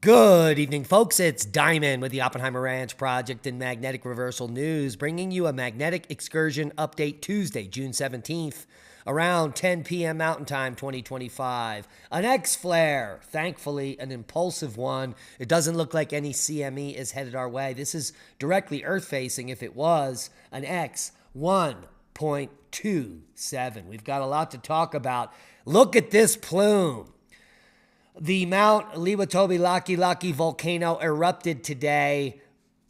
Good evening, folks. It's Diamond with the Oppenheimer Ranch Project and Magnetic Reversal News, bringing you a magnetic excursion update Tuesday, June 17th, around 10 p.m. Mountain Time 2025. An X-flare, thankfully an impulsive one. It doesn't look like any CME is headed our way. This is directly Earth-facing. If it was, an X1.27. We've got a lot to talk about. Look at this plume. The Mount Lewotobi Laki volcano erupted today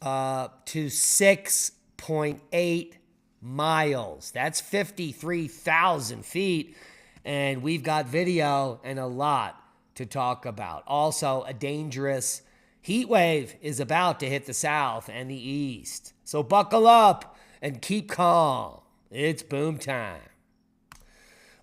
to 6.8 miles. That's 53,000 feet. And we've got video and a lot to talk about. Also, a dangerous heat wave is about to hit the south and the east. So buckle up and keep calm. It's boom time.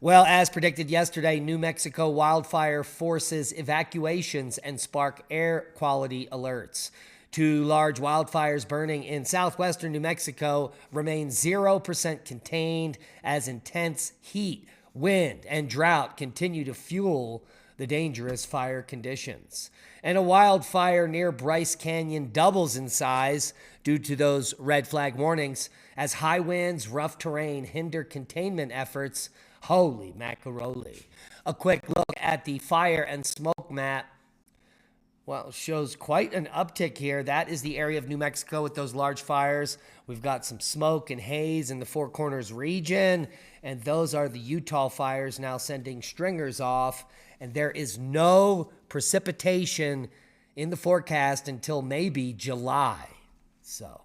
Well, as predicted yesterday, New Mexico Wildfire forces evacuations and spark air quality alerts. Two large wildfires burning in southwestern New Mexico remain 0% contained as intense heat, wind, and drought continue to fuel the dangerous fire conditions. And a wildfire near Bryce Canyon doubles in size due to those red flag warnings as high winds, rough terrain hinder containment efforts. Holy macaroni. A quick look at the fire and smoke map. Well, shows quite an uptick here. That is the area of New Mexico with those large fires. We've got some smoke and haze in the Four Corners region, and those are the Utah fires now sending stringers off, and there is no precipitation in the forecast until maybe July. So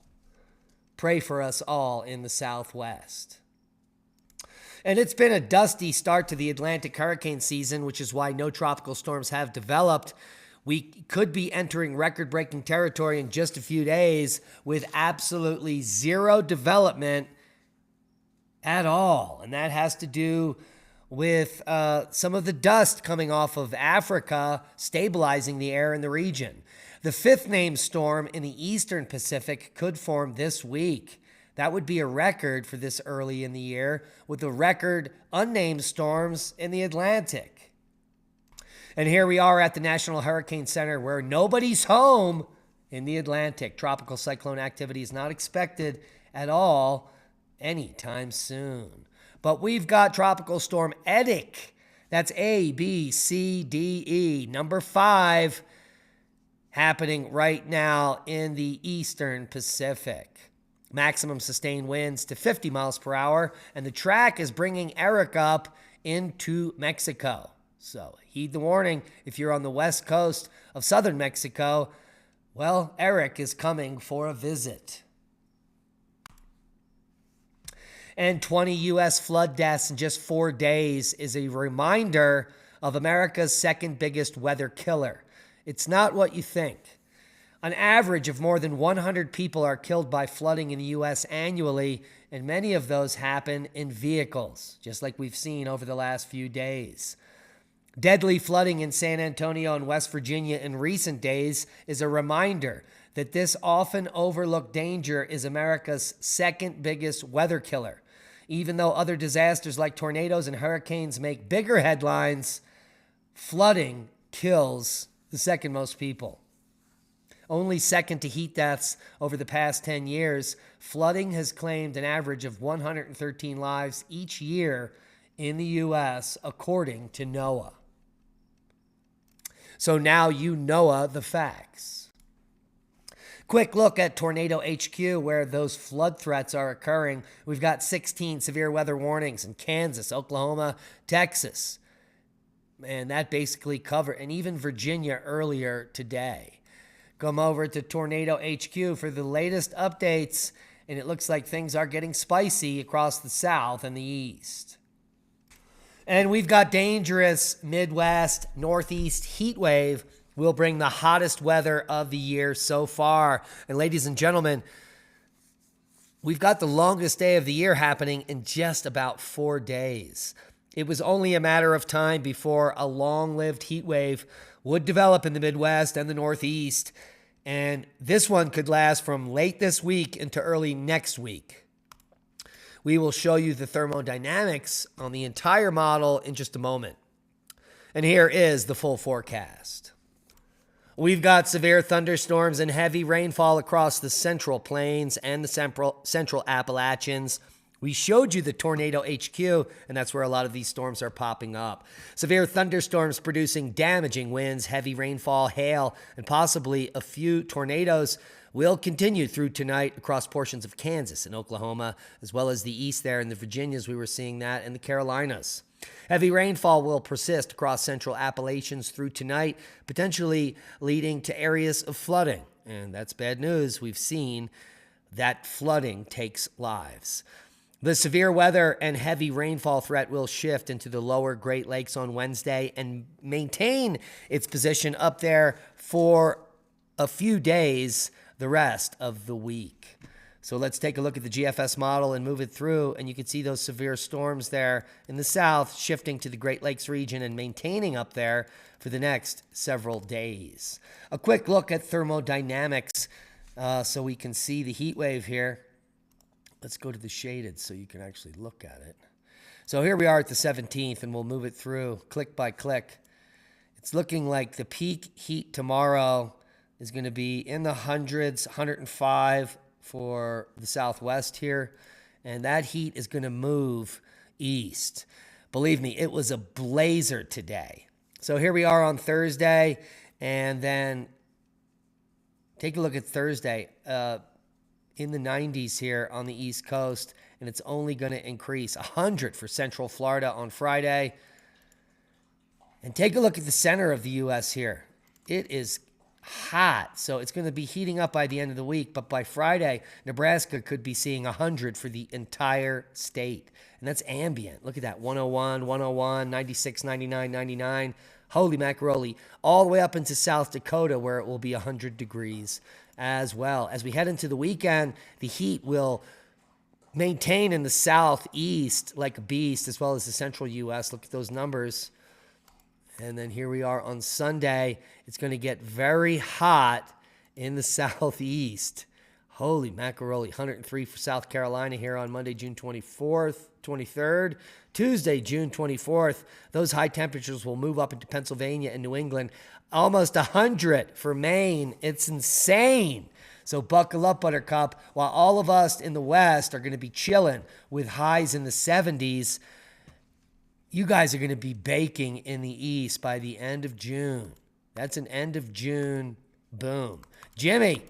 pray for us all in the Southwest. And it's been a dusty start to the Atlantic hurricane season, which is why no tropical storms have developed. We could be entering record-breaking territory in just a few days with absolutely zero development at all. And that has to do with some of the dust coming off of Africa stabilizing the air in the region. The fifth named storm in the eastern Pacific could form this week. That would be a record for this early in the year, with the record unnamed storms in the Atlantic. And here we are at the National Hurricane Center where nobody's home in the Atlantic. Tropical cyclone activity is not expected at all anytime soon. But we've got Tropical Storm Edik. That's A, B, C, D, E. Number 5 happening right now in the eastern Pacific. Maximum sustained winds to 50 miles per hour, and the track is bringing Eric up into Mexico. So heed the warning if you're on the west coast of southern Mexico. Well, Eric is coming for a visit. And 20 U.S. flood deaths in just 4 days is a reminder of America's second biggest weather killer. It's not what you think. An average of more than 100 people are killed by flooding in the U.S. annually, and many of those happen in vehicles, just like we've seen over the last few days. Deadly flooding in San Antonio and West Virginia in recent days is a reminder that this often overlooked danger is America's second biggest weather killer. Even though other disasters like tornadoes and hurricanes make bigger headlines, flooding kills the second most people. Only second to heat deaths over the past 10 years, flooding has claimed an average of 113 lives each year in the U.S., according to NOAA. So now you know the facts. Quick look at Tornado HQ, where those flood threats are occurring. We've got 16 severe weather warnings in Kansas, Oklahoma, Texas. And that basically covered, and even Virginia earlier today. Come over to Tornado HQ for the latest updates, and it looks like things are getting spicy across the south and the east. And we've got dangerous Midwest, Northeast heat wave will bring the hottest weather of the year so far. And ladies and gentlemen, we've got the longest day of the year happening in just about 4 days. It was only a matter of time before a long-lived heat wave would develop in the Midwest and the Northeast, and this one could last from late this week into early next week. We will show you the thermodynamics on the entire model in just a moment. And here is the full forecast. We've got severe thunderstorms and heavy rainfall across the Central Plains and the Central Appalachians. We showed you the tornado HQ, and that's where a lot of these storms are popping up. Severe thunderstorms producing damaging winds, heavy rainfall, hail, and possibly a few tornadoes will continue through tonight across portions of Kansas and Oklahoma, as well as the east there in the Virginias. We were seeing that in the Carolinas. Heavy rainfall will persist across central Appalachians through tonight, potentially leading to areas of flooding. And that's bad news. We've seen that flooding takes lives. The severe weather and heavy rainfall threat will shift into the lower Great Lakes on Wednesday and maintain its position up there for a few days the rest of the week. So let's take a look at the GFS model and move it through, and you can see those severe storms there in the south shifting to the Great Lakes region and maintaining up there for the next several days. A quick look at thermodynamics so we can see the heat wave here. Let's go to the shaded so you can actually look at it. So here we are at the 17th, and we'll move it through click by click. It's looking like the peak heat tomorrow is going to be in the hundreds, 105 for the southwest here, and that heat is going to move east. Believe me, it was a blazer today. So here we are on Thursday, and then take a look at Thursday. In the 90s here on the East Coast, and it's only going to increase. 100 for Central Florida on Friday. And take a look at the center of the U.S. here. It is hot, so it's going to be heating up by the end of the week, but by Friday, Nebraska could be seeing 100 for the entire state. And that's ambient. Look at that, 101, 101, 96, 99, 99. Holy macaroni. All the way up into South Dakota where it will be 100 degrees as well. As we head into the weekend, the heat will maintain in the southeast like a beast, as well as the central U.S. Look at those numbers. And then here we are on Sunday. It's going to get very hot in the southeast. Holy macaroni. 103 for South Carolina here on Monday, June 24th, 23rd. Tuesday, June 24th. Those high temperatures will move up into Pennsylvania and New England. Almost 100 for Maine. It's insane. So buckle up, Buttercup. While all of us in the West are going to be chilling with highs in the 70s, you guys are going to be baking in the East by the end of June. That's an end of June boom. Jimmy,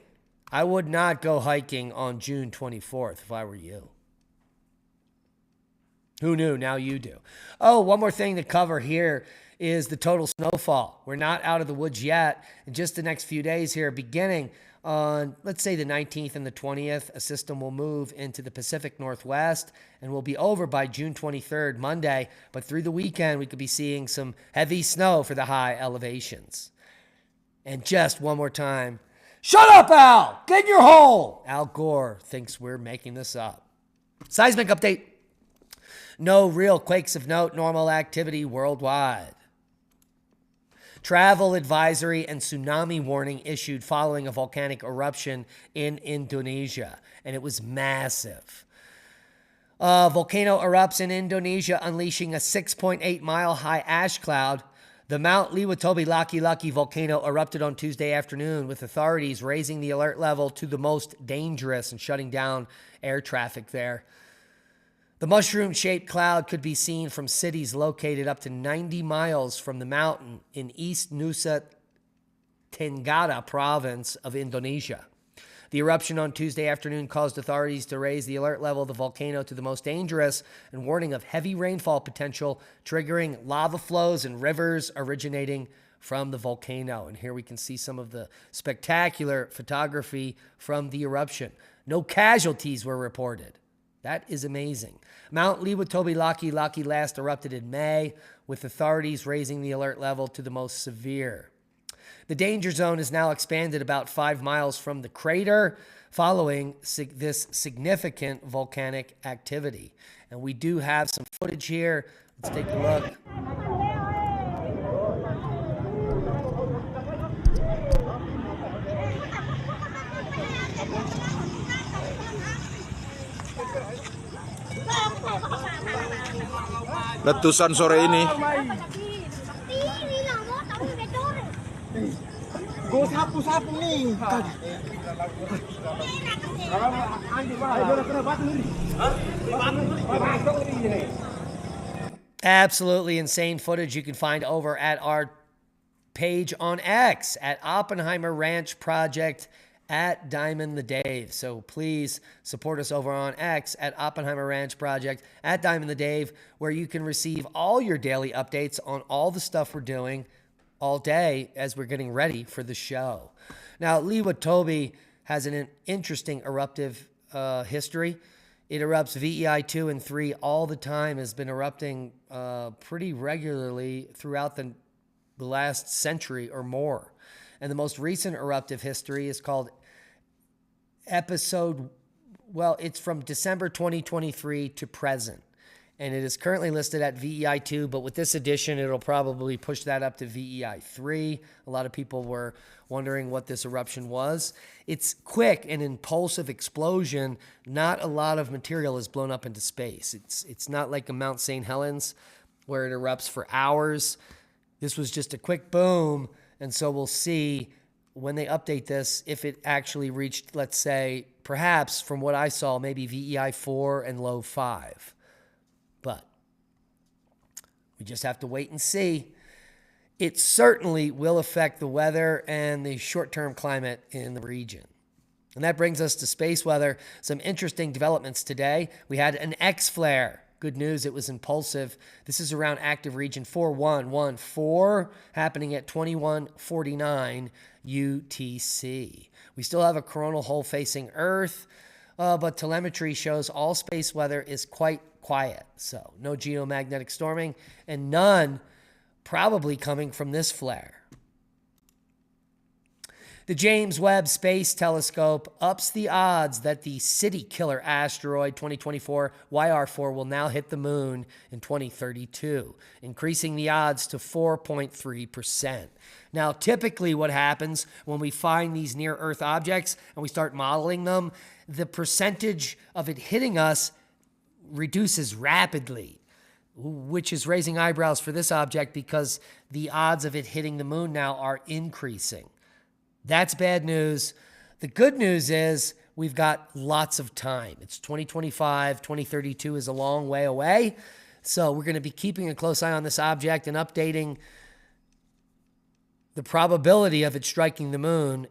I would not go hiking on June 24th if I were you. Who knew? Now you do. Oh, one more thing to cover here is the total snowfall. We're not out of the woods yet. In just the next few days here, beginning on, let's say, the 19th and the 20th, a system will move into the Pacific Northwest and will be over by June 23rd, Monday. But through the weekend, we could be seeing some heavy snow for the high elevations. And just one more time, shut up, Al! Get in your hole! Al Gore thinks we're making this up. Seismic update. No real quakes of note, normal activity worldwide. Travel advisory and tsunami warning issued following a volcanic eruption in Indonesia, and it was massive. Volcano erupts in Indonesia, unleashing a 6.8-mile-high ash cloud. The Mount Lewotobi Laki-Laki volcano erupted on Tuesday afternoon, with authorities raising the alert level to the most dangerous and shutting down air traffic there. The mushroom-shaped cloud could be seen from cities located up to 90 miles from the mountain in East Nusa Tenggara province of Indonesia. The eruption on Tuesday afternoon caused authorities to raise the alert level of the volcano to the most dangerous and warning of heavy rainfall potential, triggering lava flows and rivers originating from the volcano. And here we can see some of the spectacular photography from the eruption. No casualties were reported. That is amazing. Mount Lewotobi Laki-Laki last erupted in May, with authorities raising the alert level to the most severe. The danger zone is now expanded about 5 miles from the crater following this significant volcanic activity. And we do have some footage here. Let's take a look. Letusan sore ini. Go sapu-sapu nih. Absolutely insane footage you can find over at our page on X at Oppenheimer Ranch Project at Diamond the Dave. So please support us over on X at Oppenheimer Ranch Project at Diamond the Dave, where you can receive all your daily updates on all the stuff we're doing all day as we're getting ready for the show. Now, Lewotobi has an interesting eruptive history. It erupts VEI 2 and 3 all the time, has been erupting pretty regularly throughout the last century or more. And the most recent eruptive history is called it's from December 2023 to present. And it is currently listed at VEI 2, but with this edition, it'll probably push that up to VEI 3. A lot of people were wondering what this eruption was. It's quick and impulsive explosion. Not a lot of material is blown up into space. It's not like a Mount St. Helens where it erupts for hours. This was just a quick boom, and so we'll see when they update this if it actually reached, let's say, perhaps from what I saw, maybe VEI 4 and low 5. But we just have to wait and see. It certainly will affect the weather and the short-term climate in the region. And that brings us to space weather. Some interesting developments today. We had an X flare. Good news, it was impulsive. This is around active region 4114, happening at 2149 UTC. We still have a coronal hole facing Earth, but telemetry shows all space weather is quite quiet. So no geomagnetic storming and none probably coming from this flare. The James Webb Space Telescope ups the odds that the city killer asteroid 2024 YR4 will now hit the moon in 2032, increasing the odds to 4.3%. Now, typically what happens when we find these near-Earth objects and we start modeling them, the percentage of it hitting us reduces rapidly, which is raising eyebrows for this object because the odds of it hitting the moon now are increasing. That's bad news. The good news is we've got lots of time. It's 2025, 2032 is a long way away. So we're going to be keeping a close eye on this object and updating the probability of it striking the moon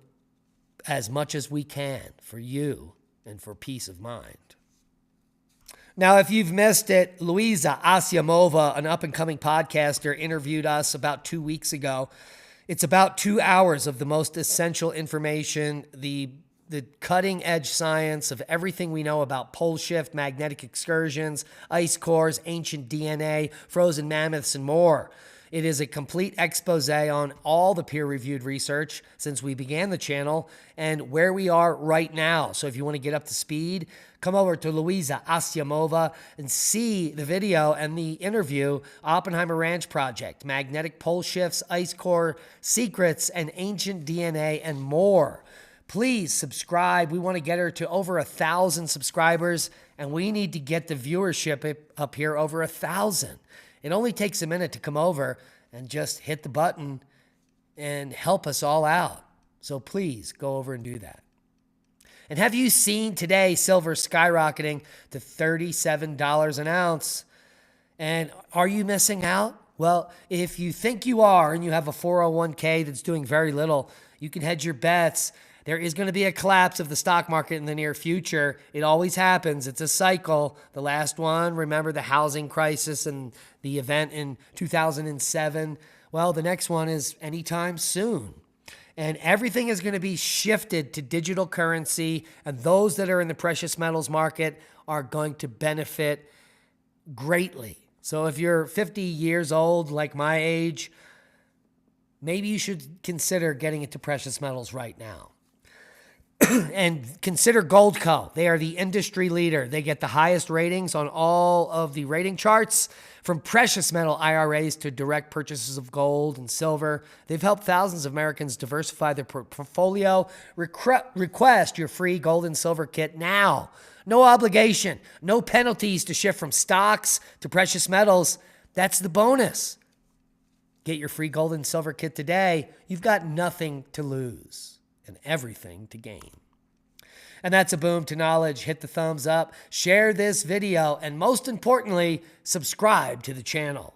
as much as we can for you and for peace of mind. Now, if you've missed it, Louisa Acamova, an up-and-coming podcaster, interviewed us about 2 weeks ago. It's about 2 hours of the most essential information, the cutting-edge science of everything we know about pole shift, magnetic excursions, ice cores, ancient DNA, frozen mammoths, and more. It is a complete expose on all the peer-reviewed research since we began the channel and where we are right now. So if you want to get up to speed, come over to Louisa Acamova and see the video and the interview, Oppenheimer Ranch Project, magnetic pole shifts, ice core secrets, and ancient DNA, and more. Please subscribe. We want to get her to over 1,000 subscribers, and we need to get the viewership up here over 1,000. It only takes a minute to come over and just hit the button and help us all out. So please go over and do that. And have you seen today silver skyrocketing to $37 an ounce? And are you missing out? Well, if you think you are and you have a 401k that's doing very little, you can hedge your bets. There is going to be a collapse of the stock market in the near future. It always happens. It's a cycle. The last one, remember the housing crisis and the event in 2007? Well, the next one is anytime soon. And everything is going to be shifted to digital currency, and those that are in the precious metals market are going to benefit greatly. So if you're 50 years old, like my age, maybe you should consider getting into precious metals right now. And consider Goldco. They are the industry leader. They get the highest ratings on all of the rating charts, from precious metal IRAs to direct purchases of gold and silver. They've helped thousands of Americans diversify their portfolio. Request your free gold and silver kit now. No obligation, no penalties to shift from stocks to precious metals. That's the bonus. Get your free gold and silver kit today. You've got nothing to lose and everything to gain. And that's a boom to knowledge. Hit the thumbs up, share this video, and most importantly, subscribe to the channel.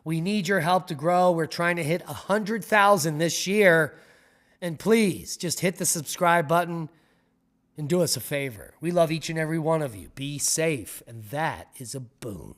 We need your help to grow. We're trying to hit 100,000 this year. And please just hit the subscribe button and do us a favor. We love each and every one of you. Be safe. And that is a boom.